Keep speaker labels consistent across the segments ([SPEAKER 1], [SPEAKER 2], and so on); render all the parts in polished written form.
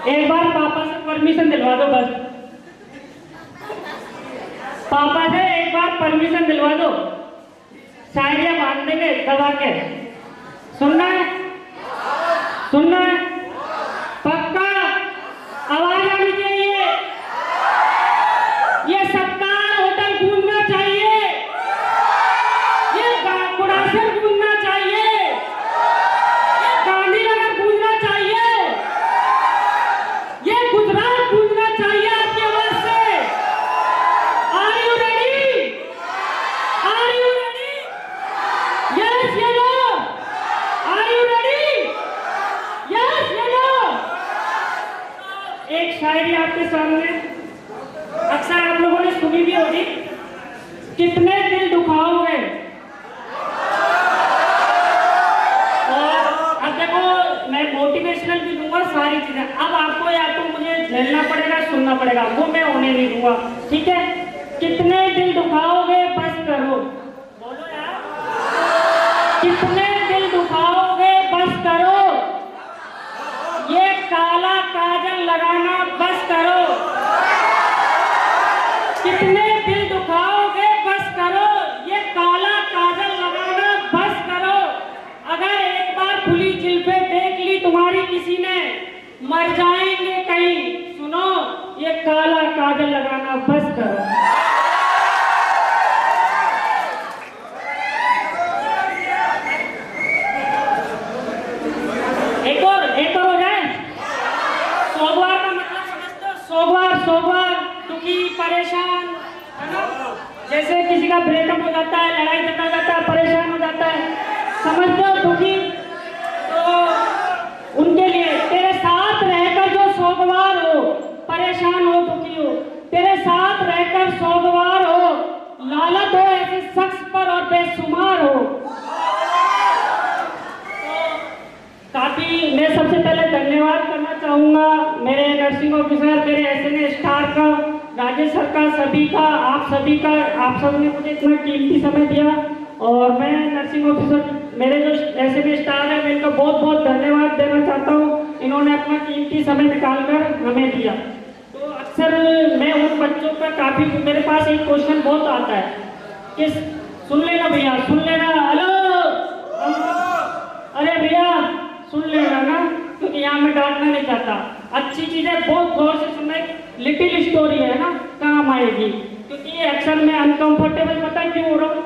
[SPEAKER 1] एक बार पापा से परमिशन दिलवा दो बस, पापा से एक बार परमिशन दिलवा दो, शायरियाँ बांध देंगे दबा के। सुनना है? सुनना है? पक्का? आवाज आनी चाहिए, ये सत्कार होटल गूंजना चाहिए, ये कुड़ासर गूंजना चाहिए, ये गांधीनगर गूंजना चाहिए, ये गुजरात गूंजना चाहिए आपकी आवाज से। Are you ready? Are you ready? Yes ये लो। Are you ready? यस ये लो। एक शायरी आपके सामने अक्सर आप लोगों ने सुनी भी होगी, कितने दिल दुखाओगे। और अब देखो मैं मोटिवेशनल भी दूंगा सारी चीजें, अब आपको या तो मुझे झेलना पड़ेगा, सुनना पड़ेगा, वो मैं होने नहीं दूंगा, ठीक है? कितने दिल दुखाओगे बस करो, बोलो यार, कितने दिल दुखाओगे बस करो, ये काला काजल लगाना बस करो, कितने दिल दुखाओगे बस करो, ये काला काजल लगाना बस करो, अगर एक बार खुली जिल्फे देख ली तुम्हारी किसी ने, मर जाएंगे कहीं, सुनो ये काला काजल लगाना बस करो। एक और हो जाए। सोगवार का मतलब समझते हो? सोगवार दुखी परेशान, है ना? जैसे किसी का ब्रेकअप हो जाता है, लड़ाई झगड़ा हो जाता है, परेशान हो जाता है, समझते हो? दुखी, तो उनके लिए तेरे साथ रहकर जो सोगवार हो, परेशान हो, दुखी हो, तेरे साथ रहकर सोगवार हो, लालत हो ऐसे शख्स पर और बेशुमार हो। काफी मैं सबसे पहले धन्यवाद करना चाहूँगा मेरे नर्सिंग ऑफिसर, मेरे एसएनए स्टार का, राजेश सर का, सभी का, आप सभी का, आप सब ने मुझे इतना कीमती समय दिया। और मैं नर्सिंग ऑफिसर, मेरे जो एसएनए स्टार है, मैं इनका बहुत बहुत धन्यवाद देना चाहता हूँ, इन्होंने अपना कीमती समय निकालकर हमें दिया। तो अक्सर मैं उन बच्चों का काफ़ी, मेरे पास एक क्वेश्चन बहुत आता है कि सुन लेना भैया, सुन लेना, हेलो, अरे भैया सुन लेना ना, क्योंकि यहाँ मैं डांटना नहीं चाहता, अच्छी चीजें बहुत गौर से सुनना, लिटिल स्टोरी है ना, काम आएगी, क्योंकि ये अक्सर मैं अनकंफर्टेबल पता है क्यों हो रहा हूँ,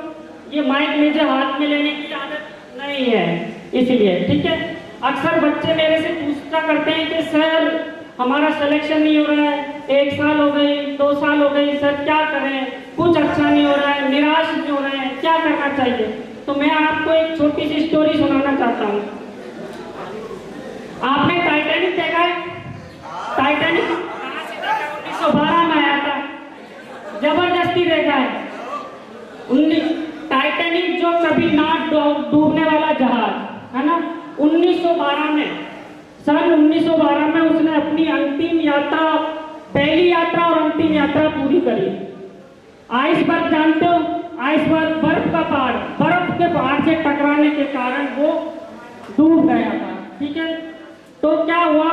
[SPEAKER 1] ये माइक मुझे हाथ में लेने की आदत नहीं है, इसलिए, ठीक है? अक्सर बच्चे मेरे से पूछता करते हैं कि सर हमारा सिलेक्शन नहीं हो रहा है, 1 साल हो गई, 2 साल हो गई, सर क्या करें, कुछ अच्छा नहीं हो रहा है, निराश नहीं हो रहे हैं, क्या करना चाहिए? तो मैं आपको एक छोटी सी स्टोरी सुनाना चाहता हूँ। आपने टाइटैनिक देखा है? टाइटैनिक कहाँ से देखा? 1912 में आया था, जबरदस्ती देखा है। टाइटैनिक जो कभी ना डूबने वाला जहाज है ना, 1912 में, सन 1912 में उसने अपनी अंतिम यात्रा, पहली यात्रा और अंतिम यात्रा पूरी करी। आइसबर्ग जानते हो? आइसबर्ग बर्फ का पहाड़, बर्फ के पहाड़ से टकराने के कारण वो डूब गया था, ठीक है? तो क्या हुआ?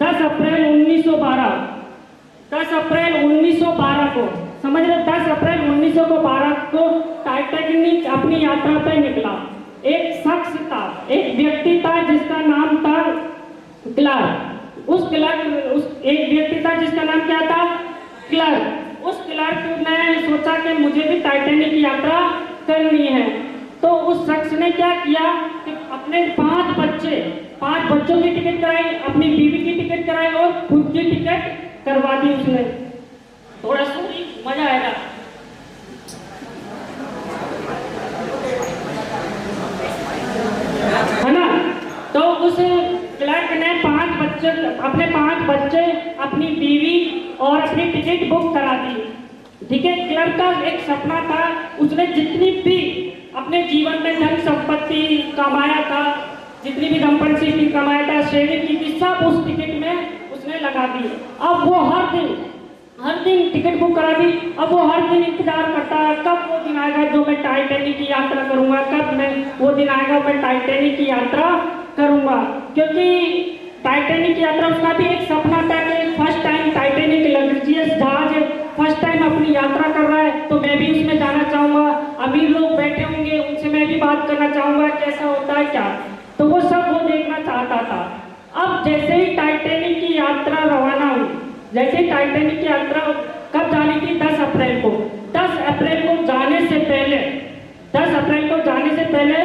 [SPEAKER 1] 10 अप्रैल 1912 को, समझ रहे? 10 अप्रैल 1912 को टाइटैनिक अपनी यात्रा पे निकला। एक शख्स था, एक व्यक्ति था जिसका नाम था क्लार्क। उस एक व्यक्ति था जिसका नाम क्या था? क्लार्क। उस क्लार्क ने सोचा कि मुझे भी टाइटैनिक की यात्रा करनी है। तो उस शख्स ने क्या किया कि अपने 5 बच्चों की टिकट कराई, अपनी बीवी की टिकट कराई और खुद की टिकट करवा दी उसने। थोड़ा सुनिए, मजा आएगा। है ना? तो उस क्लर्क ने अपने 5 बच्चे, अपनी बीवी और अपनी टिकट बुक करा दी, ठीक है? क्लर्क का एक सपना था, उसने जितनी भी अपने जीवन में धन संपत्ति कमाया था, जितनी भी संपत्ति कमाया था, सेविंग की थी, सब उस टिकट में उसने लगा दी। अब वो हर दिन टिकट बुक करा दी। अब वो हर दिन इंतजार करता है कब वो दिन आएगा जो मैं टाइटैनिक की यात्रा करूंगा, कब मैं वो दिन आएगा मैं टाइटैनिक की यात्रा करूंगा। क्योंकि टाइटैनिक यात्रा उसका भी एक सपना था कि फर्स्ट टाइम टाइटैनिक लग्जरियस जहाज फर्स्ट टाइम अपनी यात्रा कर रहा है, तो मैं भी उसमें जाना चाहूँगा। अमीर लोग बैठे होंगे, उनसे मैं भी बात करना चाहूँगा कैसा होता है क्या, तो वो सब वो देखना चाहता था। अब जैसे ही टाइटैनिक की यात्रा रवाना हुई, जैसे ही टाइटैनिक की यात्रा कब जानी थी, 10 अप्रैल को। 10 अप्रैल को जाने से पहले 10 अप्रैल को जाने से पहले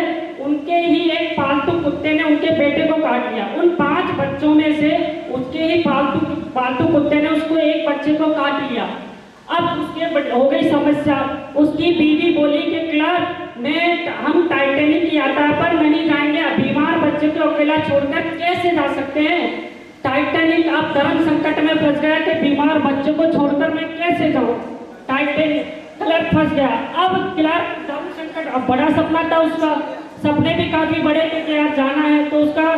[SPEAKER 1] उनके ही एक पालतू कुत्ते ने उनके बेटे को काट लिया। उन 5 बच्चों में से उसके ही पालतू कुत्ते ने उसको एक बच्चे को काट लिया। अब उसके हो गई समस्या। उसकी बीवी बोली कि क्लार्क, हम टाइटैनिक की यात्रा पर नहीं जाएंगे, बीमार बच्चे को अकेला छोड़कर कैसे जा सकते हैं। टाइटैनिक अब धर्म संकट में फंस गया कि बीमार बच्चों को छोड़कर मैं कैसे जाऊं। टाइटैनिक क्लार्क फंस गया। अब क्लार्क धर्म संकट, अब बड़ा सपना था उसका, सपने भी काफी बड़े थे कि यार जाना है, तो उसका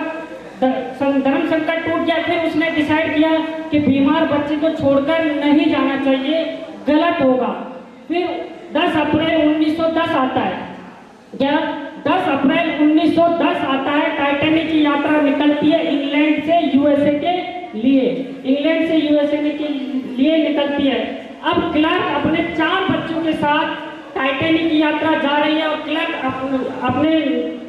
[SPEAKER 1] धर्म संकट टूट गया। फिर उसने डिसाइड किया कि बीमार बच्चे को छोड़कर नहीं जाना चाहिए, गलत होगा। फिर 10 अप्रैल 1910 आता है। क्या 10 अप्रैल 1910 आता है, टाइटैनिक की यात्रा निकलती है इंग्लैंड से यूएसए के लिए। इंग्लैंड से यूएसए के लिए निकलती है। अब क्लार्क अपने 4 बच्चों के साथ टाइटैनिक की यात्रा जा रही है, और क्लार्क अपने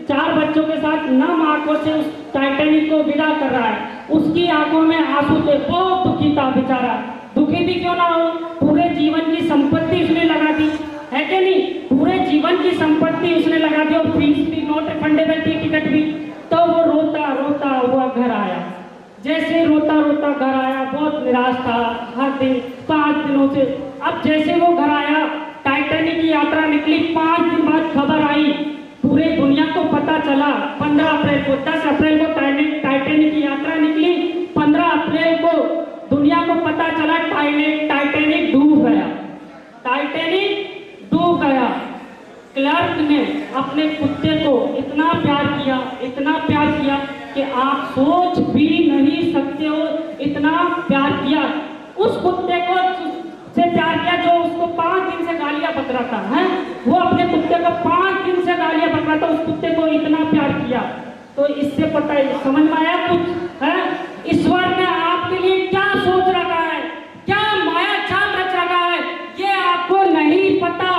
[SPEAKER 1] 4 बच्चों के साथ नम आंखों से उस टाइटैनिक को विदा कर रहा है। उसकी आंखों में आंसू थे, बहुत दुखी था बेचारा। दुखी भी क्यों ना हो, पूरे जीवन की संपत्ति उसने लगा दी है कि नहीं, पूरे जीवन की संपत्ति उसने लगा दी, और फीस भी नॉट रिफंडेबल थी, टिकट भी। तो वो रोता रोता हुआ घर आया। जैसे रोता रोता घर आया, बहुत निराश था हर दिन 5 दिनों से। अब जैसे वो घर आया, टाइटैनिक की यात्रा निकली, 5 दिन बाद खबर आई, पूरे दुनिया को पता चला। 15 अप्रैल को, 10 अप्रैल को टाइटैनिक की यात्रा निकली, 15 अप्रैल को दुनिया को पता चला टाइटैनिक डूब गया। टाइटैनिक डूब गया। क्लार्क ने अपने कुत्ते को इतना प्यार किया, इतना प्यार किया कि आप सोच भी नहीं सकते हो, इतना प्यार किया। उस कुत्ते को से प्यार किया जो उसको 5 दिन से गालियां बक रहा था, है? वो अपने कुत्ते को 5 दिन से गालियां बक रहा था, उस कुत्ते को इतना प्यार किया। तो इससे पता है, समझ में आया कुछ, है? ईश्वर ने आपके लिए क्या सोच रखा है, क्या माया चाल रच रखा है, ये आपको नहीं पता,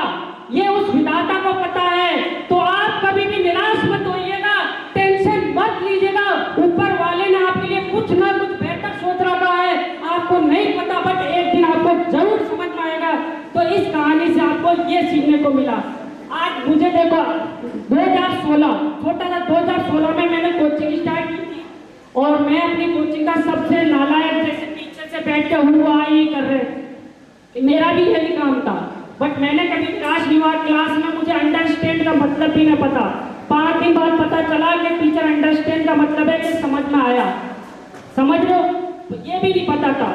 [SPEAKER 1] ये उस विधाता को पता है। तो आप कभी भी निराश मत होइएगा, टेंशन मत लीजिएगा। ऊपर वाले ने आपके लिए कुछ ना कुछ बेहतर सोच रखा है, आपको नहीं पता, बट एक दिन आपको जरूर समझ में आएगा। तो इस कहानी से आपको ये सीखने को मिला। आज मुझे देखो, 2016 छोटा सा 2016 में मैंने कोचिंग स्टार्ट की थी, और मैं अपनी कोचिंग का सबसे नालायक जैसे पीछे से बैठ के हुआ ही कर रहे, मेरा भी यही काम था। बट मैंने कभी क्लास में मुझे अंडरस्टैंड का मतलब भी नहीं पता। 5 दिन बाद पता चला कि टीचर अंडरस्टैंड का मतलब है कि समझ में आया, समझ लो, ये भी नहीं पता था।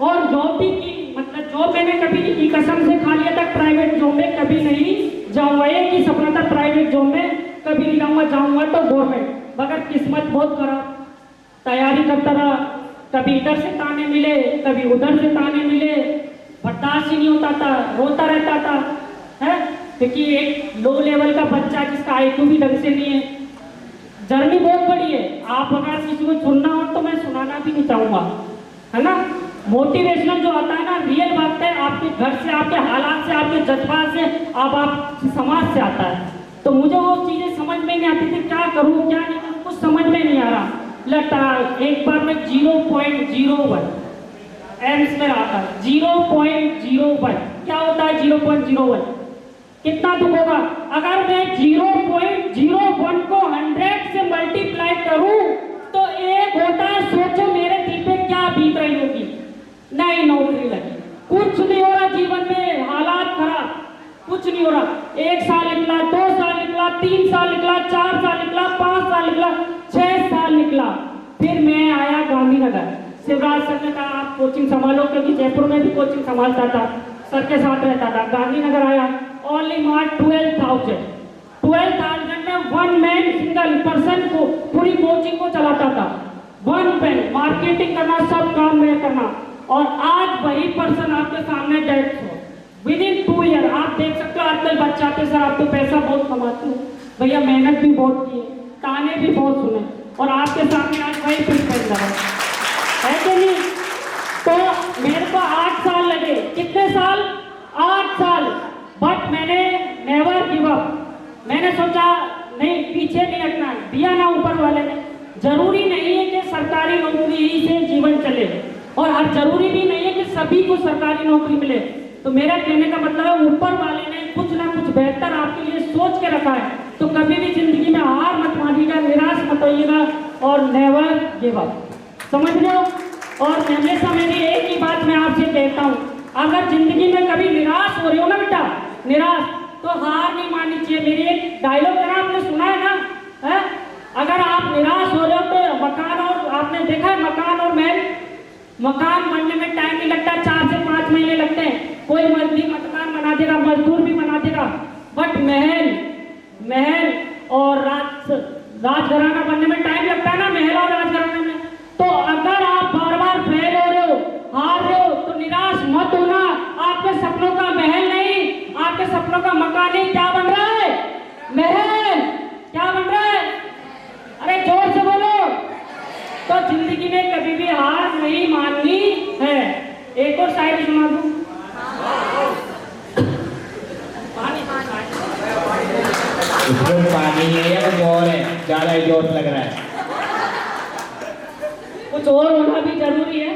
[SPEAKER 1] और जॉब भी की, मतलब जॉब मैंने कभी नहीं की, कसम से खा लिया था प्राइवेट जॉब में कभी नहीं जाऊंगा। एक ही सपना था प्राइवेट जॉब में कभी नहीं जाऊंगा, जाऊंगा तो गवर्नमेंट। मगर किस्मत बहुत खराब, तैयारी करता रहा, कभी इधर से ताने मिले, कभी उधर से ताने मिले, बर्दाश्त ही नहीं होता था, रोता रहता था, है? क्योंकि एक लो लेवल का बच्चा जिसका IQ भी ढंग से नहीं है। जर्नी बहुत बड़ी है, आप अगर किसी को सुनना हो तो मैं सुनाना भी नहीं चाहूँगा, है ना। मोटिवेशनल जो आता है ना, रियल बात है, आपके घर से, आपके हालात से, आपके जज्बात से, आप समाज से आता है। तो मुझे वो चीज़ें समझ में नहीं आती थी, क्या करूँ क्या नहीं करूँ, कुछ समझ में नहीं आ रहा। लगता एक बार मैं 0.01 एम्स में रहा था। 0.01 क्या होता है 0.01? कितना दुख होगा अगर मैं 0.01 को 100 से मल्टीप्लाई करूं तो 1 होता है। सोचो मेरे दिल पे क्या बीत रही होगी। नहीं नौकरी लगी, कुछ नहीं हो रहा जीवन में, हालात खराब, कुछ नहीं हो रहा। 1 साल निकला, 2 साल निकला, 3 साल निकला, 4 साल निकला, 5 साल निकला, 6 साल निकला। फिर मैं आया गांधीनगर। शिवराज सर ने कहा आप कोचिंग संभालो, क्योंकि जयपुर में भी कोचिंग संभालता था, सर के साथ रहता था। गांधीनगर आया, ओनली मार्क 12,000 में 1 मैन सिंगल पर्सन को पूरी कोचिंग को चलाता था। 1 मैन, मार्केटिंग करना, सब काम में करना। और आज वही पर्सन आपके सामने डेथ हो विदिन 2 ईयर। आप देख सकते हो आजकल बच्चे आते सर आप तो पैसा बहुत कमाते हो। भैया मेहनत भी बहुत की है, ताने भी बहुत सुने, और आपके सामने आज वही फिर पैदा है कि नहीं। तो मेरे को 8 साल लगे, कितने साल, 8 साल, बट मैंने नेवर गिव अप। मैंने सोचा नहीं, पीछे नहीं हटना, दिया ना ऊपर वाले ने। जरूरी नहीं है कि सरकारी नौकरी ही से जीवन चले, और हर जरूरी भी नहीं है कि सभी को सरकारी नौकरी मिले। तो मेरा कहने का मतलब है ऊपर वाले ने कुछ ना कुछ बेहतर आपके लिए सोच के रखा है। तो कभी भी जिंदगी में हार मत मानिएगा, निराश मत होइएगा, और नेवर गिव अप, समझ रहे हो। और हमेशा मेरी एक ही बात मैं आपसे कहता हूँ, अगर जिंदगी में कभी निराश हो रही हो ना बेटा, निराश, तो हार नहीं माननी चाहिए। मेरी एक डायलॉग है ना, आपने सुना है ना, है? अगर आप निराश हो रहे हो तो मकान, और आपने देखा है मकान और महल, मकान बनने में टाइम नहीं लगता, 4 से 5 महीने लगते हैं। कोई मकान बना देगा, मजदूर भी बना देगा, बट महल और राजघराना बनने में टाइम लगता है ना, महल और राजघराना में। तो अगर आप बार बार फेल हो रहे हो, हार रहे हो, तो निराश मत होना। आपके सपनों का महल नहीं, आपके सपनों का मकान नहीं, क्या बन रहा है, महल, क्या बन रहा है, अरे जोर से बोलो। तो जिंदगी में कभी भी हार नहीं माननी है। एक और शायरी सुना दूं,
[SPEAKER 2] उसमें पानी है या कुछ और है, ज्यादा ही जोर लग रहा है,
[SPEAKER 1] कुछ और होना भी जरूरी है।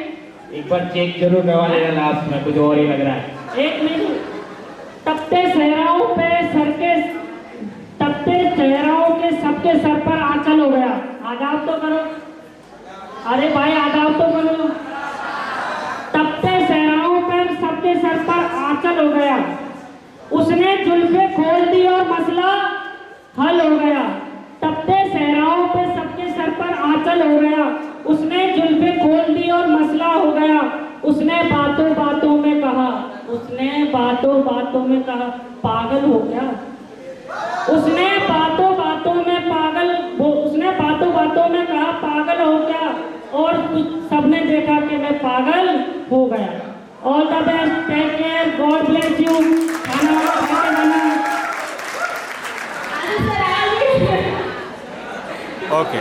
[SPEAKER 2] एक बार चेक जरूर करवा लेना, लास्ट में कुछ और ही लग रहा है।
[SPEAKER 1] एक मिनट, तपते चेहराओं पे तपते चेहराओं के सबके सर पर आंचल हो गया। आदाब तो करो, अरे भाई आदाब तो करो। तपते चेहराओं पर सबके सर पर आंचल हो गया, उसने जुल्फे खोल दी और मसला हल हो गया। तपते सहराओं पे सबके सर पर आंचल हो गया, उसने जुल्फे खोल दी और मसला हो गया। उसने बातों बातों में कहा, उसने बातों बातों में कहा पागल हो गया। उसने बातों बातों में उसने बातों बातों में कहा पागल हो गया, और सबने देखा कि मैं पागल हो गया। All the best, take care, God bless you.
[SPEAKER 3] Okay.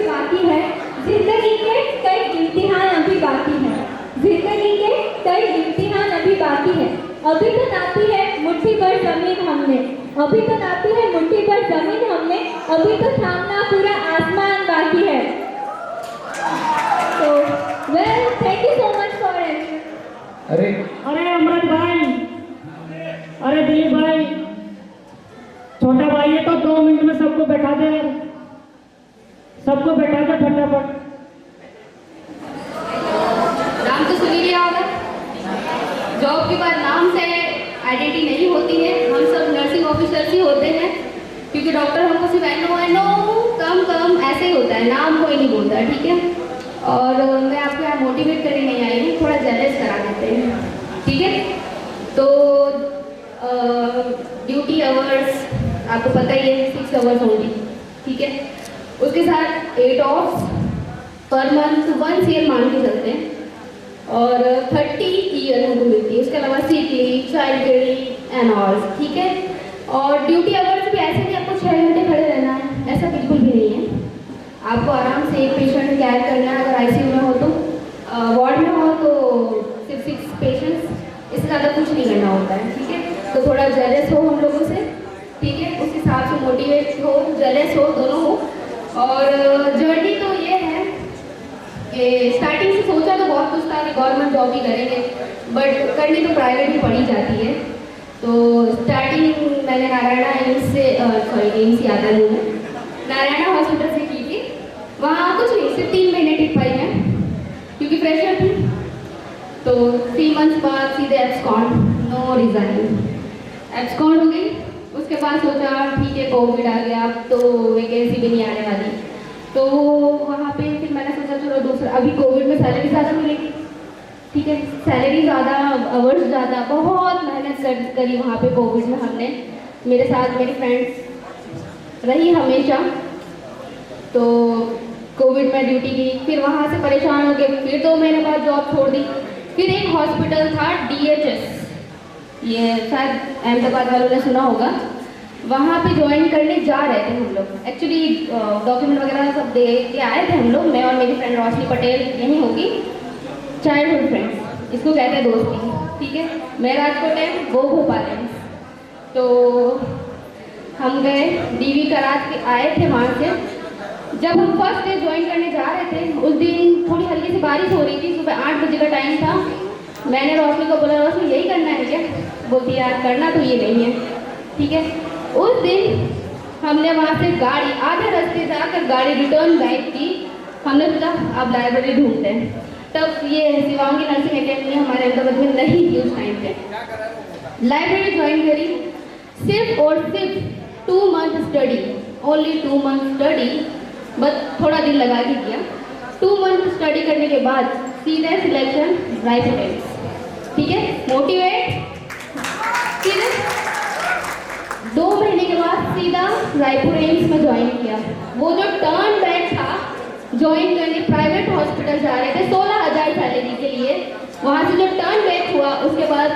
[SPEAKER 4] बाकी है, जिंदगी के कई इम्तिहान अभी बाकी है, जिंदगी के कई इम्तिहान अभी बाकी है। अभी तो नापी है मुट्ठी भर जमीन हमने, अभी तो नापी है मुट्ठी भर जमीन हमने, अभी तो थामना पूरा आसमान बाकी है। तो well, thank you so much for it.
[SPEAKER 1] अरे अमृत भाई, अरे दिलीप भाई, छोटा भाई है तो 2 मिनट में सबको बैठा दे, सबको बैठा दे फटाफट।
[SPEAKER 5] नाम तो सुन ही लिया होगा। जॉब के बाद नाम से आइडेंटिटी नहीं होती है, हम सब नर्सिंग ऑफिसर्स ही होते हैं, क्योंकि डॉक्टर हमको सिर्फ एनो कम ऐसे ही होता है, नाम कोई नहीं बोलता, ठीक है। और मैं आपको यहाँ मोटिवेट करने नहीं आई हूँ, थोड़ा जेलस करा देते हैं, ठीक है। तो ड्यूटी आवर्स आपको पता ही है, 6 आवर्स होंगी, ठीक है। उसके साथ 8 ऑफ पर मंथ 1 ईयर मान के चलते हैं, और 30 ईयर हमको मिलती है। उसके अलावा sick leave, child care leave and all, ठीक है। और ड्यूटी आवर्स भी ऐसे नहीं आपको 6 घंटे खड़े रहना है, ऐसा बिल्कुल भी नहीं है। आपको आराम से एक पेशेंट केयर करना है, अगर ICU में हो तो, वार्ड में हो तो सिर्फ 6 पेशेंट्स, इससे ज़्यादा कुछ नहीं करना होता है, ठीक है। तो थोड़ा जेलस हो हम लोगों से, ठीक है, उस हिसाब से मोटिवेट हो, जेलस हो, दोनों हो। और जर्नी तो ये है कि स्टार्टिंग से सोचा तो बहुत कुछ था कि गवर्नमेंट जॉब ही करेंगे, बट करनी तो प्राइवेट ही पड़ी जाती है। तो स्टार्टिंग मैंने नारायणा एम्स से, एम्स याद है मुझे, नारायणा हॉस्पिटल से की थी। वहाँ कुछ नहीं, सिर्फ 3 महीने टिक पाई मैं, क्योंकि फ्रेशर थी। तो 3 मंथ्स बाद सीधे एब्सकॉन्ड, नो रिजाइन, एब्सकॉन्ड हो गई। उसके बाद सोचा ठीक है कोविड आ गया, अब तो वैकेंसी भी नहीं आने वाली, तो वहाँ पे फिर मैंने सोचा चलो दूसरा, अभी कोविड में सैलरी ज़्यादा मिलेगी, ठीक है, सैलरी ज़्यादा, आवर्स ज़्यादा, बहुत मेहनत करी वहाँ पे कोविड में हमने। मेरे साथ मेरी फ्रेंड्स रही हमेशा। तो कोविड में ड्यूटी की, फिर वहाँ से परेशान हो गए, फिर 2 महीने बाद जॉब छोड़ दी। फिर एक हॉस्पिटल था DHS, ये शायद अहमदाबाद वालों ने सुना होगा, वहाँ पे ज्वाइन करने जा रहे थे हम लोग। एक्चुअली डॉक्यूमेंट वगैरह सब दे के आए थे हम लोग, मैं और मेरी फ्रेंड रोशनी पटेल, यही होगी चाइल्डहुड फ्रेंड्स, इसको कहते हैं दोस्ती, ठीक है। मैं राजकोट है, वो भोपाल है। तो हम गए, डीवी करा के आए थे वहाँ से। जब हम फर्स्ट डे ज्वाइन करने जा रहे थे, उस दिन थोड़ी हल्की सी बारिश हो रही थी, सुबह 8 बजे का टाइम था। मैंने रोशनी को बोला, रोशनी यही करना है क्या? बोलती यार करना तो ये नहीं है, ठीक है। उस दिन हमने वहाँ से गाड़ी आधे रास्ते जाकर गाड़ी रिटर्न बैक की। हमने सोचा अब लाइब्रेरी ढूंढते हैं। तब ये शिवांगी नर्सिंग अकेडमी हमारे अहमदाबाद में नहीं थी उस टाइम पे। लाइब्रेरी ज्वाइन करी, सिर्फ और सिर्फ 2 month study, only 2 month study, बस थोड़ा दिन लगा के किया। 2 मंथ स्टडी करने के बाद सीधे सिलेक्शन रायपुर एम्स, ठीक है। मोटिवेट सीधे 2 महीने के बाद सीधा रायपुर एम्स में ज्वाइन किया। वो जो टर्न बैक था, ज्वाइन करने प्राइवेट हॉस्पिटल जा रहे थे 16,000 सैलरी के लिए, वहाँ से जो टर्न बैक हुआ उसके बाद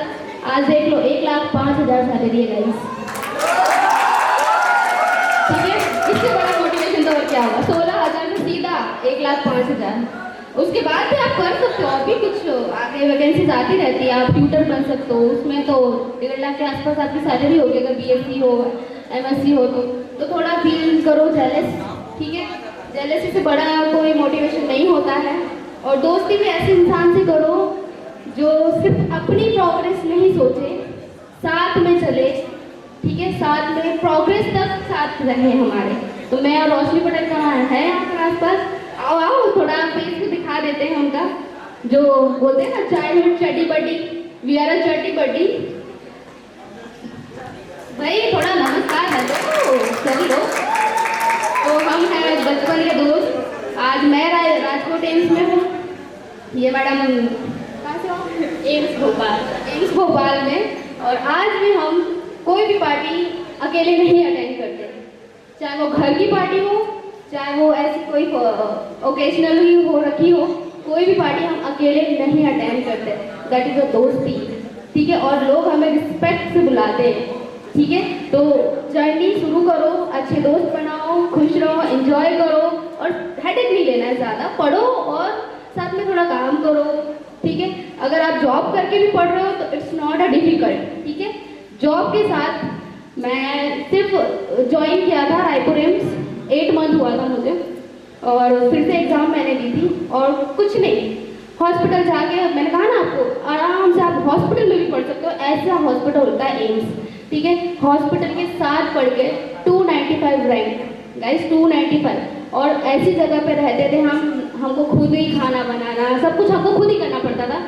[SPEAKER 5] आज देख लो 1,05,000 सैलरी है गाइस, ठीक है। इससे बड़ा मोटिवेशन तो और क्या होगा? 16,000 से सीधा 1,05,000। उसके बाद भी आप कर सकते हो, अभी कुछ आगे वैकेंसीज आती रहती है, आप ट्यूटर बन सकते हो, उसमें तो 1.5 लाख के आसपास आपकी सैलरी होगी अगर बीएससी हो, एमएससी हो तो थोड़ा फील करो जेलस, ठीक है। जेलसी से बड़ा कोई मोटिवेशन नहीं होता है। और दोस्ती भी ऐसे इंसान से करो जो सिर्फ अपनी प्रोग्रेस नहीं सोचे, साथ में चले, ठीक है, साथ में प्रोग्रेस तक साथ रहे हमारे। तो मैं और रोशनी पटेल कहाँ है यहाँ पर आसपास, आओ आओ थोड़ा फेस भी दिखा देते हैं उनका, जो बोलते हैं ना चाइल्डहुड चड्डी बड्डी, वी आर अ चड्डी बड्डी। भाई थोड़ा नमस्कार है सभी लोग। तो हम हैं बचपन के दोस्त। आज मैं राजकोट एम्स में हूँ, ये मैडम कहाँ से हो? एम्स भोपाल में। और आज भी हम कोई भी पार्टी अकेले नहीं अटेंड करते, चाहे वो घर की पार्टी हो, चाहे वो ऐसी कोई ओकेजनल ही हो रखी हो, कोई भी पार्टी हम अकेले नहीं अटेंड करते। दैट इज अ दोस्ती, ठीक है। और लोग हमें रिस्पेक्ट से बुलाते हैं, ठीक है। तो जर्नी शुरू करो, अच्छे दोस्त बनाओ, खुश रहो, एंजॉय करो और हेडेक नहीं लेना है ज़्यादा, पढ़ो और साथ में थोड़ा काम करो, ठीक है। अगर आप जॉब करके भी पढ़ रहे हो तो इट्स नॉट अ डिफिकल्ट, ठीक है। जॉब के साथ मैं सिर्फ ज्वाइन किया था रायपुर एम्स, 8 मंथ हुआ था मुझे, और फिर से एग्ज़ाम मैंने दी थी और कुछ नहीं, हॉस्पिटल जाके मैंने कहा ना आपको, आराम से आप हॉस्पिटल में भी पढ़ सकते हो, ऐसा हॉस्पिटल होता है एम्स, ठीक है। हॉस्पिटल के साथ पढ़ के 295 रैंक गाइस, 295। और ऐसी जगह पे रहते थे हमको खुद ही खाना बनाना, सब कुछ हमको खुद ही करना पड़ता था।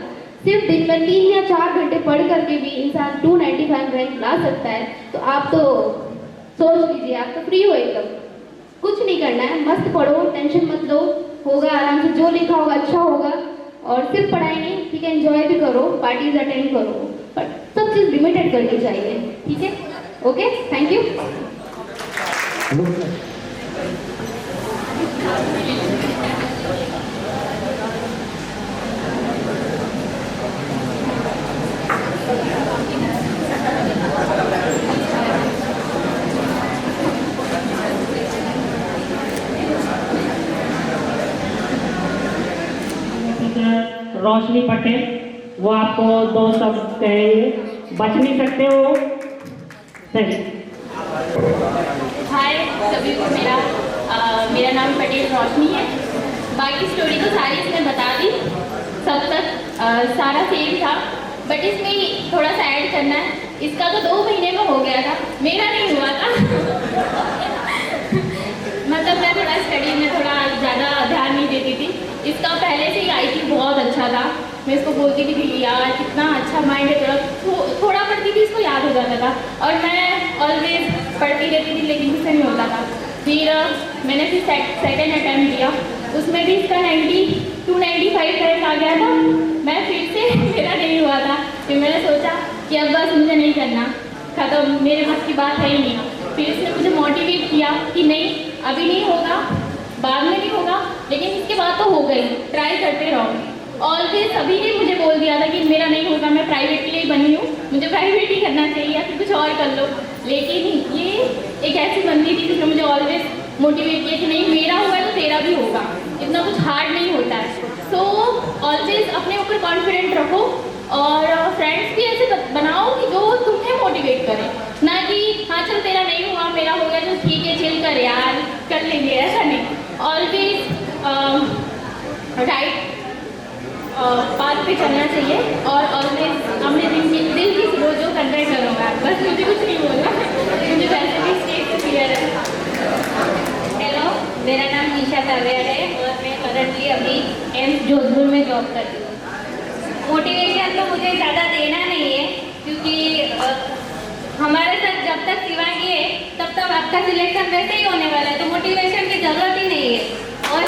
[SPEAKER 5] सिर्फ दिन में 3 या 4 घंटे पढ़ करके भी इंसान 295 रैंक ला सकता है। तो आप तो सोच लीजिए, आप तो फ्री हो एकदम, कुछ नहीं करना है, मस्त पढ़ो, टेंशन मत लो, होगा आराम से, जो लिखा होगा अच्छा होगा। और सिर्फ पढ़ाई नहीं, ठीक है, एंजॉय भी करो, पार्टीज अटेंड करो, पर सब चीज़ लिमिटेड करनी चाहिए, ठीक है। Okay, thank you.
[SPEAKER 1] Roshni Patel, वो आपको 2 शब्द कहेंगे, बच नहीं सकते हो। Thank you.
[SPEAKER 3] हाय सभी को, मेरा नाम पटेल रोशनी है। बाकी स्टोरी तो सारी इसने बता दी, सब तक सारा सेम था, बट इसमें थोड़ा सा ऐड करना है। इसका तो 2 महीने में हो गया था, मेरा नहीं हुआ था। मतलब मैं थोड़ा स्टडी में थोड़ा ज़्यादा ध्यान नहीं देती थी। इसका पहले से ही IQ बहुत अच्छा था, मैं इसको बोलती थी कि यार कितना अच्छा माइंड है, थोड़ा पढ़ती थी इसको याद हो जाता था, और मैं ऑलवेज पढ़ती रहती थी लेकिन मुझसे नहीं होता था। फिर मैंने फिर सेकेंड अटैम्प्ट दिया, उसमें भी इसका 295 रैंक आ गया था। मैं फिर से मेरा नहीं हुआ था, फिर मैंने सोचा कि अब बस मुझे नहीं करना, खत्म, मेरे बस की बात है ही नहीं। फिर इसने मुझे मोटिवेट किया कि नहीं अभी नहीं होगा, बाद में नहीं होगा, लेकिन इसके बाद तो हो गई, ट्राई करते रहो। ऑलवेज सभी ने मुझे बोल दिया था कि मेरा नहीं होगा, मैं प्राइवेट के लिए ही बनी हूँ, मुझे प्राइवेट ही करना चाहिए या फिर कुछ और कर लो, लेकिन ये एक ऐसी बंदी थी जिसने मुझे ऑलवेज मोटिवेट किया कि नहीं, मेरा हुआ है तो तेरा भी होगा, इतना कुछ हार्ड नहीं होता है। सो ऑलवेज अपने ऊपर कॉन्फिडेंट रखो और फ्रेंड्स भी ऐसे बनाओ कि जो तुम्हें मोटिवेट करें, ना कि हाँ चल तेरा नहीं हुआ मेरा हो गया तो ठीक है चिल कर यार कर लेंगे, ऐसा नहीं। ऑलवेज राइट पाथ पे चलना चाहिए और ऑलवेज अपने दिल की जो कन्वे करूँगा, बस मुझे कुछ नहीं बोलना, मुझे वैसे भी स्टेज से क्लियर है।
[SPEAKER 6] हेलो, मेरा नाम निशा काव्या है और मैं करंटली अभी एम्स जोधपुर में जॉब करती हूँ। मोटिवेशन तो मुझे ज़्यादा देना नहीं है क्योंकि हमारे साथ जब तक शिवांगी है तब तक आपका सिलेक्शन वैसे ही होने वाला है, तो मोटिवेशन की ज़रूरत ही नहीं है। और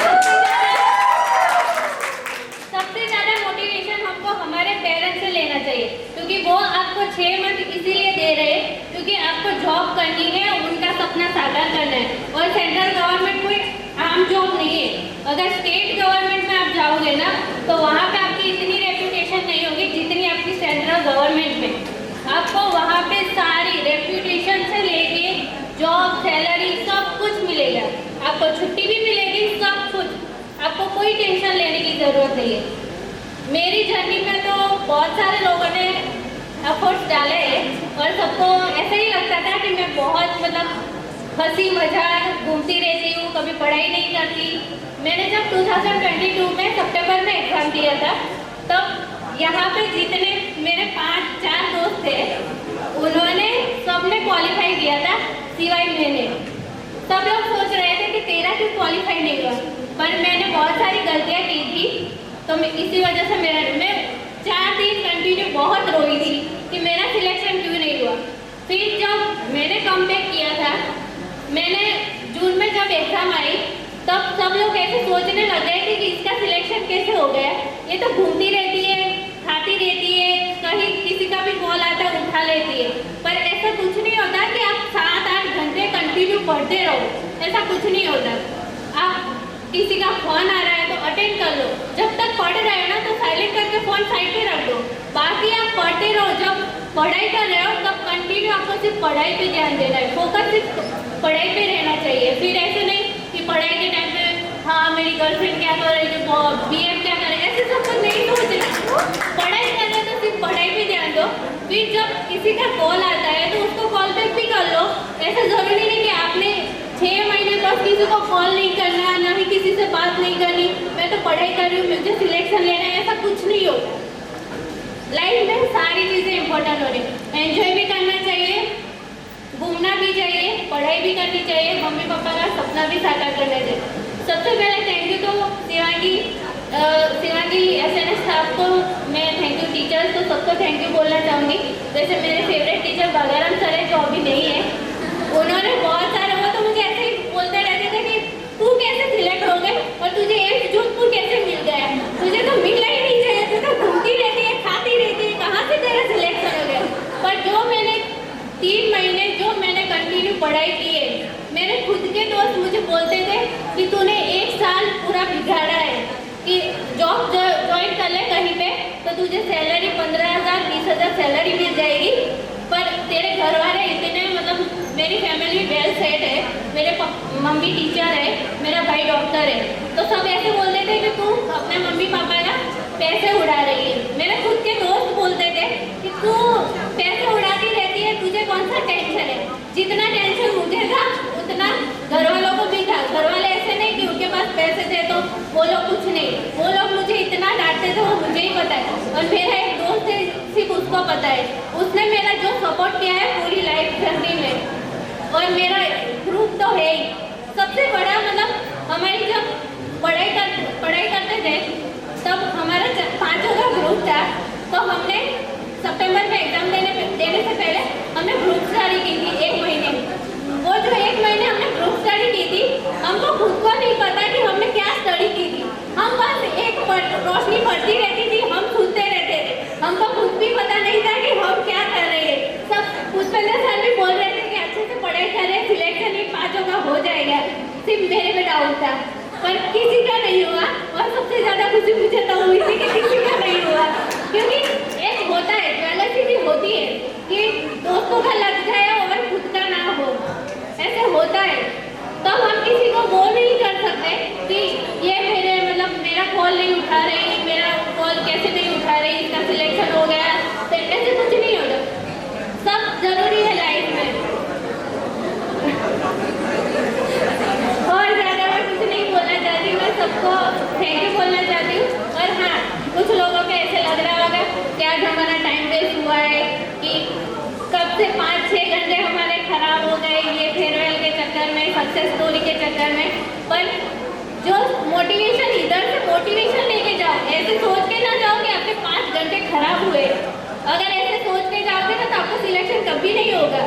[SPEAKER 6] सबसे ज़्यादा मोटिवेशन हमको हमारे पेरेंट्स से लेना चाहिए क्योंकि वो आपको 6 मंथ इसीलिए दे रहे हैं क्योंकि आपको जॉब करनी है, उनका सपना साकार करना है। और सेंट्रल गवर्नमेंट कोई आम जॉब नहीं है, अगर स्टेट गवर्नमेंट में आप जाओगे ना तो वहाँ पे आपकी इतनी रेप्यूटेशन नहीं होगी जितनी आपकी सेंट्रल गवर्नमेंट में। आपको वहाँ पे सारी रेप्यूटेशन से लेके जॉब, सैलरी सब कुछ मिलेगा, आपको छुट्टी भी मिलेगी, सब कुछ, आपको कोई टेंशन लेने की ज़रूरत नहीं है। मेरी जर्नी में तो बहुत सारे लोगों ने एफर्ट्स डाले हैं और सबको ऐसा ही लगता था कि मैं बहुत मतलब हंसी मजाक घूमती रहती हूँ, कभी पढ़ाई नहीं करती। मैंने जब 2022 में सितंबर में एग्ज़ाम दिया था तब यहाँ पे जितने मेरे 5-4 दोस्त थे उन्होंने सबने क्वालिफाई किया था, सिवाय मैंने। सब लोग सोच रहे थे कि तेरा क्यों क्वालिफाई नहीं हुआ, पर मैंने बहुत सारी गलतियाँ की थी तो मैं इसी वजह से मैं 4 दिन कंटिन्यू बहुत रोई थी कि मेरा सिलेक्शन क्यों नहीं हुआ। फिर जब मैंने कमबैक किया था, मैंने जून में जब एग्ज़ाम आई तब सब लोग ऐसे सोचने लग गए कि इसका सिलेक्शन कैसे हो गया, ये तो घूमती रहती है, खाती रहती है, कहीं किसी का भी कॉल आता है उठा लेती है। पर ऐसा कुछ नहीं होता कि आप 7-8 घंटे कंटिन्यू पढ़ते रहो, ऐसा कुछ नहीं होता। आप किसी का फ़ोन आ रहा है तो अटेंड कर लो, जब तक पढ़ रहे हो ना तो साइलेंट करके फ़ोन साइड पे रख दो, बाकी आप पढ़ते रहो। जब पढ़ाई कर रहे हो तब कंटिन्यू आपको सिर्फ पढ़ाई पे ध्यान देना है, फोकस सिर्फ पढ़ाई पे रहना चाहिए। फिर ऐसे नहीं कि पढ़ाई के टाइम पे हाँ मेरी गर्लफ्रेंड क्या कर रही है, BF क्या कर रही है, ऐसे सब कुछ नहीं सोचना। पढ़ाई कर रहे हो तो सिर्फ पढ़ाई पे ध्यान दो। फिर जब किसी का कॉल आता है तो उसको कॉल बैक भी कर लो, ऐसा ज़रूरी नहीं कि आपने 6 महीने बस किसी को कॉल नहीं करना, ना ही किसी से बात नहीं करनी, मैं तो पढ़ाई कर रही हूँ मुझे सिलेक्शन लेना है, ऐसा कुछ नहीं होता। लाइफ में सारी चीज़ें इंपॉर्टेंट हो रही, एंजॉय भी करना चाहिए, घूमना भी चाहिए, पढ़ाई भी करनी चाहिए, मम्मी पापा का सपना भी साकार करना चाहिए। सबसे पहले थैंक यू तो शिवांगी SNS स्टाफ को मैं थैंक यू, टीचर्स तो सबको थैंक यू बोलना चाहूँगी। जैसे मेरे फेवरेट टीचर बागाराम सर है जो अभी नहीं है, उन्होंने बहुत सारे वो तो मुझे ऐसे ही बोलते रहते थे कि तू कैसे सिलेक्ट हो गए और तुझे एम्स जोधपुर कैसे मिल गया, तुझे तो मिलना ही नहीं चाहिए, तू तो घूमती रहती है, खाती रहती है, कहाँ से तेरा सिलेक्शन हो गया। पर जो मैंने 3 महीने जो मैंने कंटिन्यू पढ़ाई की है, मेरे खुद के दोस्त मुझे बोलते थे कि तूने 1 साल पूरा बिगाड़ा है कि जॉब ज्वाइन कर ले कहीं पे तो तुझे सैलरी 15,000 20,000 सैलरी मिल जाएगी, पर तेरे घर वाले इतने मतलब मेरी फैमिली वेल सेट है, मेरे मम्मी टीचर है, मेरा भाई डॉक्टर है, तो सब ऐसे बोलते थे कि तू अपने मम्मी पापा का पैसे उड़ा रही है। मेरे खुद के दोस्त बोलते थे कि तू पैसे उड़ाती रहती है, तुझे कौन सा टेंशन है। जितना टेंशन मुझे था उतना घर वालों को भी था। घर वाले ऐसे नहीं कि उनके पास पैसे थे तो वो लोग कुछ नहीं, वो लोग मुझे इतना डांटते थे वो मुझे ही पता है। और मेरा एक दोस्त है सिर्फ उसको पता है, उसने मेरा जो सपोर्ट किया है पूरी लाइफ जर्नी में। और मेरा ग्रुप तो है ही सबसे बड़ा, मतलब हमारी जब पढ़ाई करते थे तब हमारा 5 का ग्रुप था, तो हमने सितंबर में एग्जाम देने से पहले हमने ग्रुप स्टडी की थी 1 महीने। वो जो 1 महीने हमने ग्रुप स्टडी की थी, हमको खुद को नहीं पता कि हमने क्या स्टडी की थी, हम बस एक रोशनी पड़ती रहती थी, हम सुनते रहते थे, हमको खुद भी पता नहीं था कि हम क्या कर रहे हैं। सब पुष्पेंद्र सर भी बोल रहे थे कि अच्छे से पढ़ाई करें, सिलेक्शन इन 5 का हो जाएगा, सिर्फ मेरे पे डाउट था, पर किसी का नहीं हुआ। और सबसे ज़्यादा खुशी मुझे तो हुई थी कि किसी का नहीं हुआ, क्योंकि एक होता है ज्वेलसी भी होती है कि दोस्तों का लग जाए और खुद सक्सेस स्टोरी के चक्कर में। पर जो मोटिवेशन, इधर से मोटिवेशन लेके जाओ, ऐसे सोच के ना जाओ कि आपके 5 घंटे खराब हुए। अगर ऐसे सोच के जाओगे ना तो आपको सिलेक्शन कभी नहीं होगा।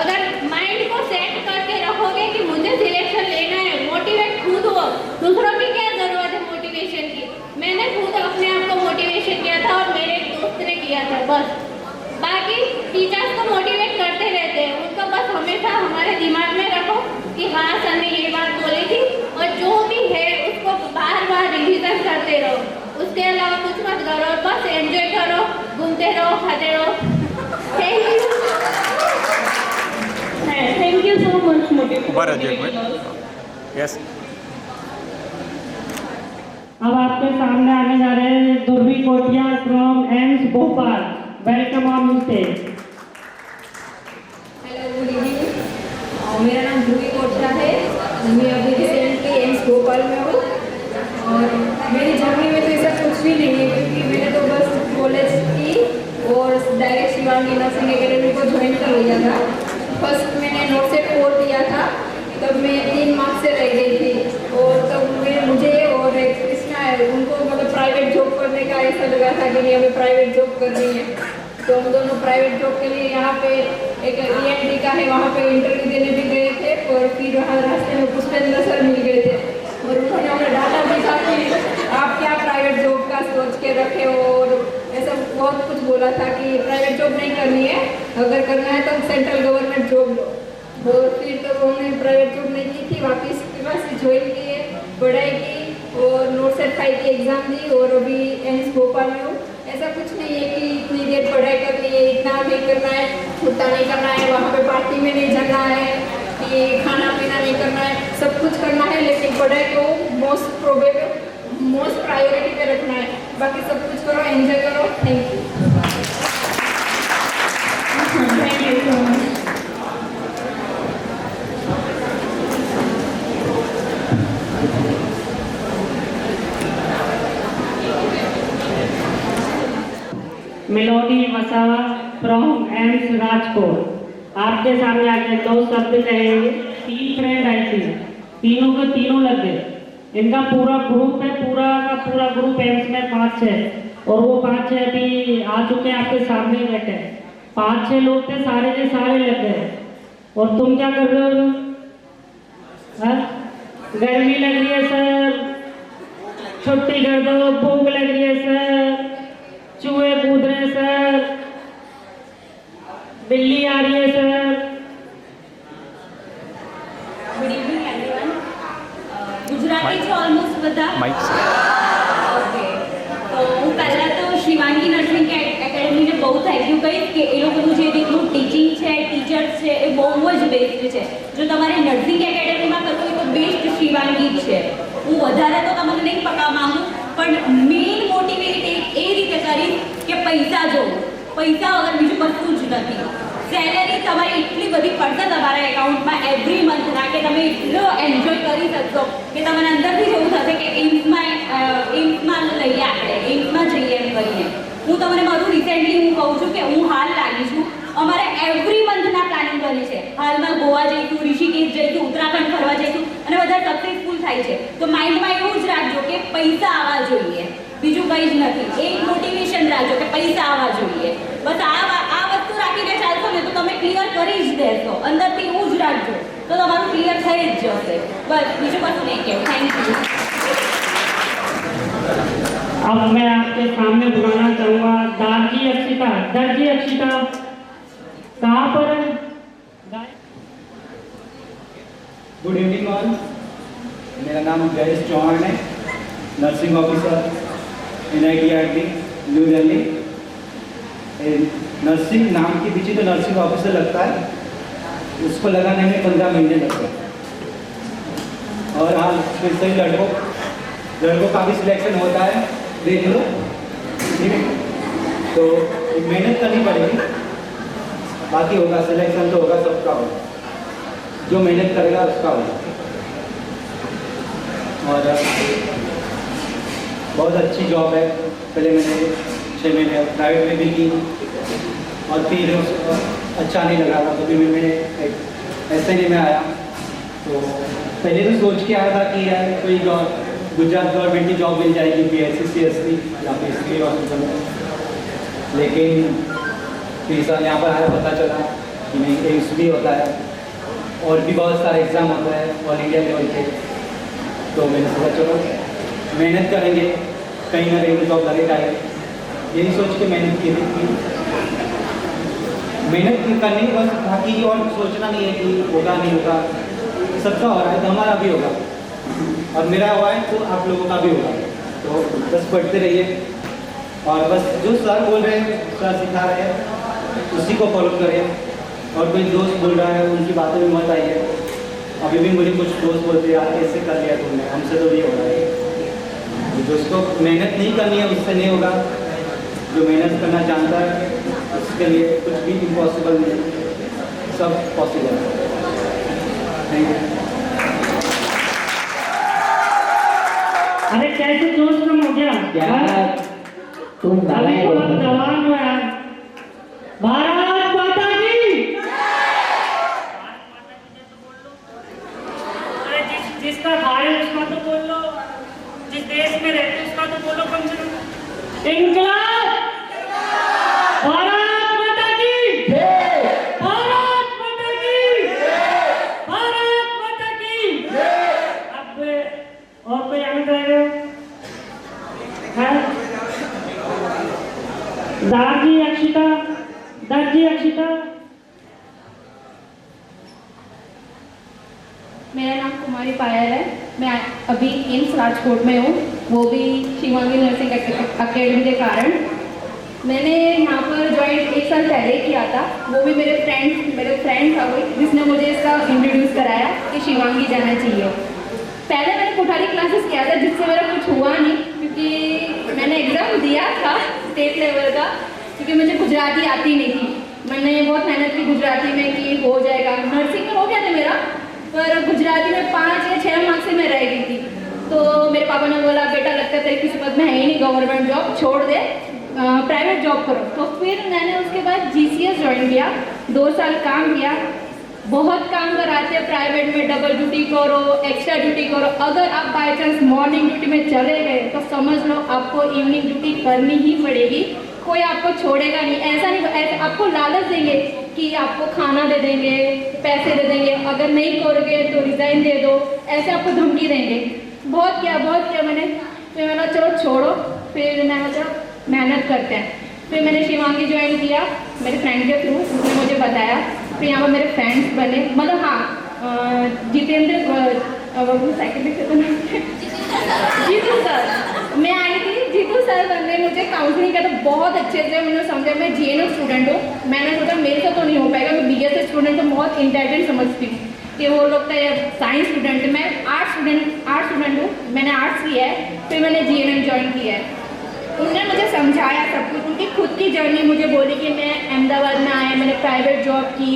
[SPEAKER 6] अगर माइंड को सेट करके रखोगे कि मुझे सिलेक्शन लेना है, मोटिवेट खुद हो, दूसरों की क्या जरूरत है मोटिवेशन की। मैंने खुद अपने आप को मोटिवेशन किया था और मेरे एक दोस्त ने किया था बस। बाकी टीचर्स को मोटिवेट करते रहते हैं, उनको बस हमेशा हमारे दिमाग में रखो कि हाँ सर ने ये बात बोली थी, और जो भी है उसको बार बार रिविजन करते रहो। उसके अलावा कुछ मत करो, बस एंजॉय करो, घूमते रहो, खाते रहो।
[SPEAKER 1] Thank you so much motivate.
[SPEAKER 7] Yes,
[SPEAKER 1] अब आपके सामने आने जा रहे हैं Durvi Kotia from AIIMS Bhopal. Welcome on stage.
[SPEAKER 8] Hello, good evening. मेरा नाम ध्रुवी कोटिया है। मैं अभी रिसेंटली एम्स भोपाल में हूँ और मेरी जर्नी में तो ऐसा कुछ भी नहीं है, क्योंकि मैंने तो बस कॉलेज की और डायरेक्ट शिवांगी नर्सिंग एकेडमी को ज्वाइन कर लिया था। फर्स्ट मैंने नोट सेट 4 दिया था, तब मैं 3 मार्क्स से रह गई थी और तब मुझे और एक कृष्णा है, उनको मतलब प्राइवेट जॉब करने का ऐसा लगा था कि नहीं हमें प्राइवेट जॉब करनी है। तो हम दोनों प्राइवेट जॉब के लिए यहाँ पे एक ENT का है, वहाँ पे इंटरव्यू देने भी गए थे और फिर वहाँ रास्ते में पुष्पेंद्र सर मिल गए थे और उन्होंने हमें डाटा भी था कि आप क्या प्राइवेट जॉब का सोच के रखे हो, और ऐसा बहुत कुछ बोला था कि प्राइवेट जॉब नहीं करनी है, अगर करना है तो सेंट्रल गवर्नमेंट जॉब लो। और फिर तो उन्होंने प्राइवेट जॉब नहीं की थी, वापस ज्वाइन किए, पढ़ाई की और नोट सेट 5 की एग्ज़ाम दी और अभी एम्स भोपाल में हूँ। ऐसा कुछ नहीं है कि इतनी देर पढ़ाई करनी है, इतना नहीं करना है, छुट्टा नहीं करना है, वहाँ पे पार्टी में नहीं जाना है, कि खाना पीना नहीं करना है, सब कुछ करना है, लेकिन पढ़ाई को मोस्ट प्रायोरिटी पे रखना है। बाकी सब कुछ करो, एंजॉय करो। Thank you.
[SPEAKER 1] Thank you so much. Melody Vasava from AIIMS Rajkot. आपके सामने आके 2 शब्द कहेंगे। 3 फ्रेंड आई थी, तीनों के तीनों लग गए। इनका पूरा ग्रुप है, पूरा का पूरा ग्रुप एम्स में 5-6 और वो 5-6 अभी आ चुके हैं, आपके सामने बैठे। 5-6 लोग थे, सारे के सारे लग गए। और तुम क्या कर रहे हो? गर्मी लग रही है सर, छुट्टी कर दो। भूख लग रही है सर, चूहे कूद रहे हैं सर, बिल्ली आ रही है sir.
[SPEAKER 9] Good evening everyone. Gujarati છે ઓલમોસ્ટ બધા? ઓકે, તો હું પહેલાં તો શિવાંગી નર્સિંગ એકેડમીને બહુ થેન્ક યુ કહીશ કે એ લોકોનું જે રીતનું ટીચિંગ છે, ટીચર્સ છે, એ બહુ જ બેસ્ટ છે। જો તમારે નર્સિંગ એકેડમીમાં કરવું હોય તો બેસ્ટ શિવાંગી જ છે। હું વધારે તો તમને નહીં પકવા માંગુ, પણ મેઇન મોટિવેટ એ રીતે કરીશ કે પૈસા જોવો, પૈસા વગર બીજું કશું જ નથી। સેલેરી તમારી એટલી બધી પડશે તમારા એકાઉન્ટમાં એવરી મંથના કે તમે એટલો એન્જોય કરી શકશો કે તમને અંદરથી એવું થશે કે એમ્સમાં લઈએ, આપણે એમ્સમાં જઈએ એમ કરીને। હું તમને મારું રિસેન્ટલી હું કહું છું કે હું હાલ લાગી છું, અમારે એવરી મંથના પ્લાનિંગ કરી છે। હાલમાં ગોવા જઈશું, ઋષિકેશ જઈશું, ઉત્તરાખંડ ફરવા જઈશું અને બધા સક્સેસફુલ થાય છે। તો માઇન્ડમાં એવું જ રાખજો કે પૈસા આવવા જોઈએ, બીજું કંઈ જ નથી। એક મોટિવેશન રાખજો કે પૈસા આવવા જોઈએ, બસ આ વસ્તુ રાખીને ચાલશો ને તો તમે ક્લિયર કરી જ દેશો। અંદરથી એવું જ રાખજો તો તમારું ક્લિયર થઈ જ જશે। બસ બીજું કશું નહીં કહેવું। Thank you.
[SPEAKER 1] अब मैं आपके सामने बुलाना चाहूँगा दर्जी अक्षिता। दर्जी अक्षिता कहाँ पर है?
[SPEAKER 10] Good evening all. मेरा नाम जयेश चौहान है, nursing officer NITRD new Delhi. Nursing नाम के पीछे तो नर्सिंग ऑफिसर लगता है, उसको लगाने में 15 महीने लगते हैं। और हाँ, स्पेशली लड़कों का भी सिलेक्शन होता है, देख लो, ठीक है। तो मेहनत करनी पड़ेगी, बाकी होगा, सिलेक्शन तो होगा, सबका होगा, जो मेहनत करेगा उसका होगा। और बहुत अच्छी जॉब है। पहले मैंने 6 महीने प्राइवेट में भी की और फिर अच्छा नहीं लगा था तो फिर मैंने SNA में आया, तो तो पहले तो सोच के आया था कि यार कोई गुजरात गवर्नमेंट की जॉब मिल जाएगी PSC CSC या फिर सिविल हॉस्पिटल में, लेकिन फिर सर यहाँ पर आया पता चला कि नहीं एम्स भी होता है और भी बहुत सारे एग्ज़ाम होता है ऑल इंडिया लेवल के। तो मैंने सोचा चलो मेहनत करेंगे, कहीं ना कहीं तो जॉब लगेगा ही, यही सोच के मेहनत की थी। मेहनत करनी बस, बाकी और सोचना नहीं है कि होगा नहीं होगा, सबका हो रहा है तो हमारा भी होगा, और मेरा हुआ है तो आप लोगों का भी होगा। तो बस पढ़ते रहिए और बस जो सर बोल रहे हैं, सर सिखा रहे हैं, उसी को फॉलो करें। और कोई दोस्त बोल रहा है उनकी बातों में मत आइए। अभी भी मुझे कुछ दोस्त बोलते हैं यार कैसे कर लिया तुमने, हमसे तो नहीं हो रहा है। तो जिसको मेहनत नहीं करनी है उससे नहीं होगा, जो मेहनत करना जानता है उसके लिए कुछ भी इम्पॉसिबल नहीं, सब पॉसिबल है। Thank you.
[SPEAKER 1] अरे कैसे जोश कम हो गया
[SPEAKER 2] क्या तुम
[SPEAKER 1] अभी तो आप जवान हो यार। भारत माता की। अरे जिसका भाई है उसका तो बोल लो, जिस देश में रहते उसका तो बोलो कम से कम। इंकलाब भारत माता की, भारत माता की, भारत माता की। अब और कोई आगे रहेगा है? दादी अक्षिता, दादी अक्षिता।
[SPEAKER 5] मेरा नाम कुमारी पायल है, मैं अभी एम्स राजकोट में हूँ, वो भी शिवांगी नर्सिंग अकेडमी के कारण। मैंने यहाँ पर ज्वाइन 1 साल पहले किया था, वो भी मेरे फ्रेंड था कोई जिसने मुझे इसका इंट्रोड्यूस कराया कि शिवांगी जाना चाहिए। पहले मैंने कोठारी क्लासेस किया था जिससे मेरा कुछ हुआ नहीं, क्योंकि मैंने एग्ज़ाम दिया था स्टेट लेवल का, क्योंकि मुझे गुजराती आती नहीं थी। मैंने बहुत मेहनत की गुजराती में कि हो जाएगा, नर्सिंग में हो गया था मेरा, पर गुजराती में 5 या 6 मार्क्स से मैं रह गई थी। तो मेरे पापा ने बोला बेटा लगता है तेरी किस्मत में है ही नहीं गवर्नमेंट जॉब, छोड़ दे प्राइवेट जॉब करो। तो फिर मैंने उसके बाद GCS ज्वाइन किया, 2 साल काम किया। बहुत काम कराते हैं प्राइवेट में, डबल ड्यूटी करो, एक्स्ट्रा ड्यूटी करो। अगर आप बाई चांस मॉर्निंग ड्यूटी में चले गए तो समझ लो आपको इवनिंग ड्यूटी करनी ही पड़ेगी, कोई आपको छोड़ेगा नहीं। ऐसा नहीं, आपको लालच देंगे कि आपको खाना दे देंगे, पैसे दे देंगे, अगर नहीं करोगे तो रिजाइन दे दो, ऐसे आपको धमकी देंगे। बहुत किया मैंने, फिर मैंने चलो छोड़ो, फिर मैंने चलो मेहनत करते हैं। फिर मैंने शिवांगी ज्वाइन किया मेरे फ्रेंड के थ्रू, उसने मुझे बताया। फिर यहाँ पर मेरे फ्रेंड्स बने, मतलब हाँ जितेंद्र जीतू सर, मैं आई थी, जीतू सर ने मुझे काउंसलिंग किया, तो बहुत अच्छे से उन्होंने समझा। मैं GNM स्टूडेंट हूँ, मैंने सोचा मेरे से तो नहीं हो पाएगा, मैं BSc स्टूडेंट हूँ, बहुत इंटेलिजेंट समझती हूँ कि वो लोग तो साइंस स्टूडेंट है, मैं आर्ट स्टूडेंट हूँ, मैंने आर्ट्स किया है। फिर मैंने GNM ज्वाइन किया है। उन्होंने मुझे समझाया सब कुछ, उनकी खुद की जर्नी मुझे बोली कि मैं अहमदाबाद में आया, मैंने प्राइवेट जॉब की,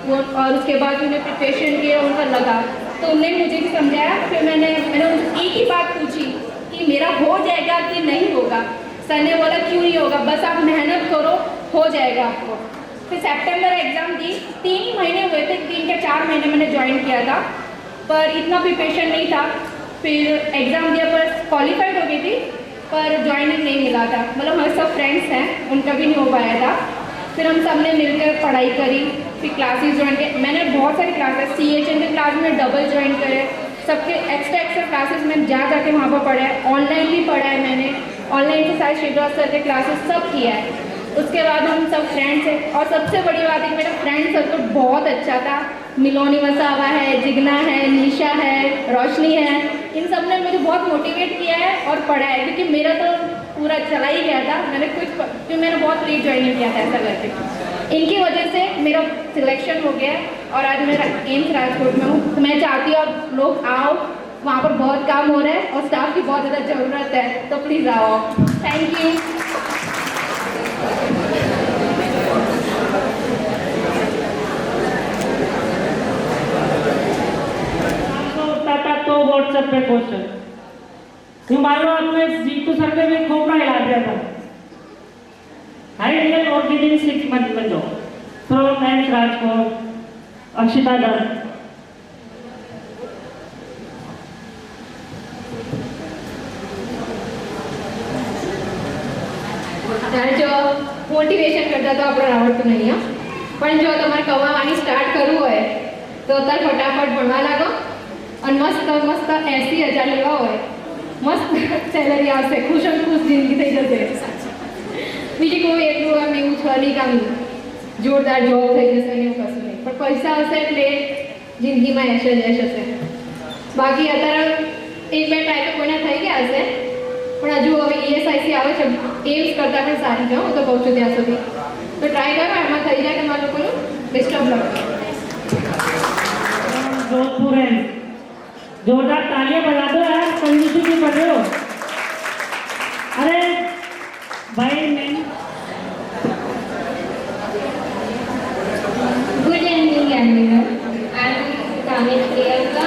[SPEAKER 5] वो और उसके बाद उन्हें प्रिपरेशन किया, उनका लगा, तो उन्होंने मुझे भी समझाया। फिर मैंने उनसे एक ही बात पूछी कि मेरा हो जाएगा कि नहीं होगा। सर ने बोला क्यों नहीं होगा, बस आप मेहनत करो, हो जाएगा आपको। फिर सितंबर एग्ज़ाम दी, 3 ही महीने हुए थे, 3 या 4 महीने मैंने ज्वाइन किया था, पर इतना प्रिपरेशन नहीं था। फिर एग्ज़ाम दिया पर क्वालिफाइड हो गई थी, पर ज्वाइनिंग नहीं मिला था। मतलब हमारे सब फ्रेंड्स हैं, उनका भी नहीं हो पाया था। फिर हम सब ने मिलकर पढ़ाई करी, फिर क्लासेस ज्वाइन किए। मैंने बहुत सारी क्लासेस CHM के क्लास में डबल ज्वाइन करे, सबके एक्स्ट्रा क्लासेस में जा के वहाँ पर पढ़ा है, ऑनलाइन भी पढ़ा है मैंने, ऑनलाइन के साथ शिवराज सर के क्लासेस सब किया है। उसके बाद हम सब फ्रेंड्स हैं, और सबसे बड़ी बात है कि मेरा फ्रेंड सर्कल बहुत अच्छा था। मिलोनी वसावा है, जिगना है, निशा है, रोशनी है, इन सब ने मुझे बहुत मोटिवेट किया है और पढ़ा है, क्योंकि मेरा तो पूरा चला ही गया था। क्योंकि मैंने बहुत लेट ज्वाइनिंग किया था ऐसा करके, इनकी वजह से मेरा सिलेक्शन हो गया और आज मेरा एम्स राजकोट में हूँ। तो मैं चाहती हूँ आप लोग आओ, वहाँ पर बहुत काम हो रहा है और स्टाफ की बहुत ज़्यादा ज़रूरत है, तो प्लीज़ आओ। Thank you.
[SPEAKER 1] तो व्हाट्सएप पे क्वेश्चन क्यों मालूम आपने जीतू सर ने भी खोपड़ा हिला दिया था। हाई रियल और विदिन 6 मंथ में फ्रॉम एम्स राजकोट अक्षिता दत्त।
[SPEAKER 5] ત્યારે જો મોટિવેશન કરતા તો આપણે આવડતું નહીં હા, પણ જો તમારે કમાવાની સ્ટાર્ટ કરવું હોય તો અત્યારે ફટાફટ ભણવા લાગો અને મસ્ત મસ્ત 80,000 લેવા હોય, મસ્ત સેલરી આવશે, ખુશ જિંદગી થઈ જશે. બીજી કોઈ એટલું આમ એવું છે નહીં કામ જોરદાર જોબ થઈ જશે ને એવું કશું નહીં, પણ પૈસા હશે એટલે જિંદગીમાં એશ જ એશ હશે. બાકી અત્યારે 1-2 ટ્રાય તો કોઈના થઈ ગયા હશે, પણ હજુ હવે ESIC આવે છે, એમ્સ કરતાં પણ સારી છે હું તો કહું છું ત્યાં સુધી. તો ટ્રાય કરો, એમાં થઈ જાય તમારા લોકોનું. Best of luck.
[SPEAKER 1] जोधपुर है, जोरदार तालियां बजा दो यार, कंजूसी क्यों कर रहे हो? अरे भाई मैं
[SPEAKER 6] Good evening everyone. I am Kamil Priyanka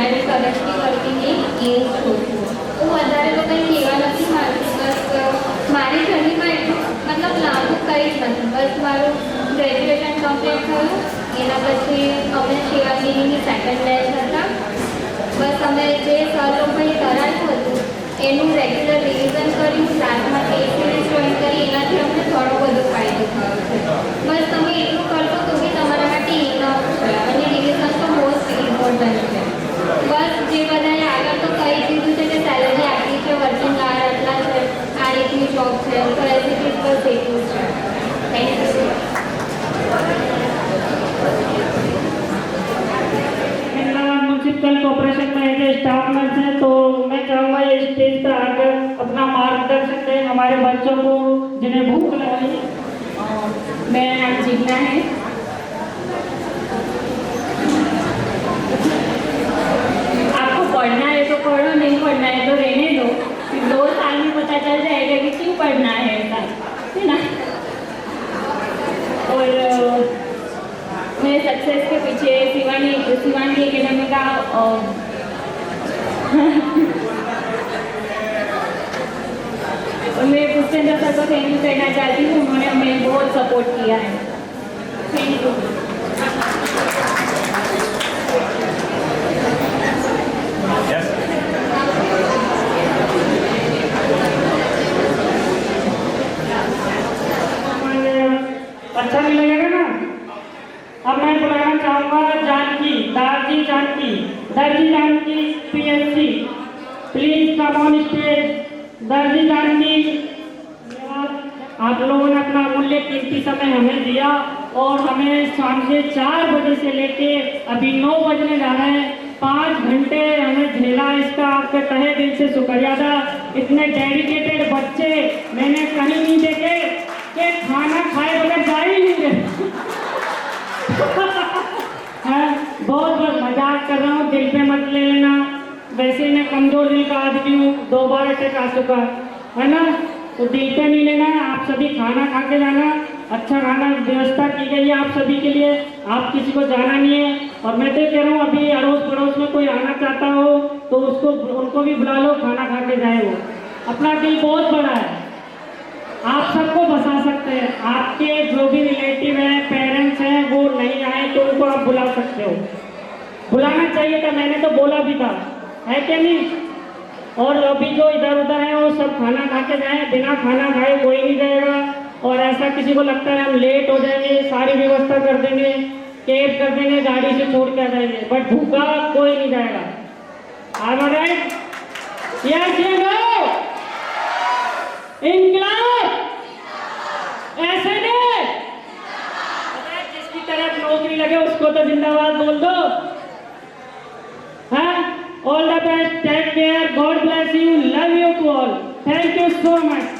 [SPEAKER 6] and currently working in AIMS Jodhpur. હું વધારે તો કંઈ કહેવા નથી માંગતી, બસ મારી જર્નીમાં એટલું મતલબ લાંબુ કંઈ જ નથી. બસ મારું ગ્રેજ્યુએશન કમ્પ્લીટ થયું, એના પછી અમે શિવાજીની સેકન્ડ બેચ હતા. બસ અમે જે સર લોકોએ કરાવ્યું હતું એનું રેગ્યુલર રિવિઝન કર્યું, ક્લાસમાં ટેસ્ટ સિરીઝ જોઈન કરી, એનાથી અમને ઘણો બધો ફાયદો થયો છે. બસ તમે એટલું કરશો તો બી તમારા માટે ઇનફ છે, અને રિવિઝન તો મોસ્ટ ઇમ્પોર્ટન્ટ છે. બસ જે બધાએ આગળ તો કહી દીધું છે કે સેલરી આટલી છે, વર્કિંગ આવર આટલા છે, આ રીતની જોબ છે, તો રેસિપીઝ બસ એટલું છે. Thank you.
[SPEAKER 1] म्यूनसिपल कॉर्पोरेशन में एक स्टाफ नर्स है, तो मैं चाहूँगा ये स्टेज पर आकर अपना मार्गदर्शन दें हमारे बच्चों को जिन्हें भूख लगी.
[SPEAKER 3] मेरा नाम जिग्ना है. आपको पढ़ना है तो पढ़ो, नहीं पढ़ना है तो रहने दो. फिर 2 साल में पता चल जाएगा कि क्यों पढ़ना है ऐसा, है ना. और मेरे सक्सेस के पीछे शिवानी एकेडमी का और मैं पुष्पेंद्र सर को थैंक यू कहना चाहती हूँ, उन्होंने हमें बहुत सपोर्ट किया है. Thank you.
[SPEAKER 7] Yes.
[SPEAKER 1] अच्छा नहीं लगेगा ना? अब मैं बुलाना चाहूँगा Janaki, Darji Janaki PSC. Please come on stage. Darji Janaki, आप लोगों ने अपना अमूल्य कीमती समय हमें दिया और हमें शाम के 4 बजे से लेके अभी 9 बजने जा रहे हैं, 5 घंटे हमें झेला. इसका आपके तहे दिल से शुक्रिया था. इतने डेडिकेटेड बच्चे मैंने कहीं नहीं देखे कि खाना खाए बगैर जा ही नहीं रहे. बहुत मजाक कर रहा हूँ, दिल पे मत ले लेना. वैसे मैं कमजोर दिल का आदमी हूँ, 2 बार अटैक आ चुका है ना, तो दिल पे नहीं लेना. आप सभी खाना खा के जाना. अच्छा खाना व्यवस्था की गई है आप सभी के लिए, आप किसी को जाना नहीं है. और मैं तो कह रहा हूँ अभी अड़ोस पड़ोस में कोई आना चाहता हो तो उनको भी बुला लो, खाना खा के जाए. वो अपना दिल बहुत बड़ा है, आप सबको बसा सकते हैं. आपके जो भी रिलेटिव हैं, पेरेंट्स हैं, वो नहीं आए तो उनको आप बुला सकते हो. बुलाना चाहिए था, मैंने तो बोला भी था, है कि नहीं. और अभी जो इधर उधर हैं वो सब खाना खा के जाएं. बिना खाना खाए कोई नहीं जाएगा. और ऐसा किसी को लगता है हम लेट हो जाएंगे, सारी व्यवस्था कर देंगे, कैब कर देंगे, गाड़ी से छोड़ के आ जाएंगे, बट भूखा कोई नहीं जाएगा. Am I right? Yes, you know. इंकलाब ऐसे नहीं, जिसकी तरफ नौकरी लगे उसको तो जिंदाबाद बोल दो. हाँ, all the best, take care, God bless you, love you to all. Thank you so much.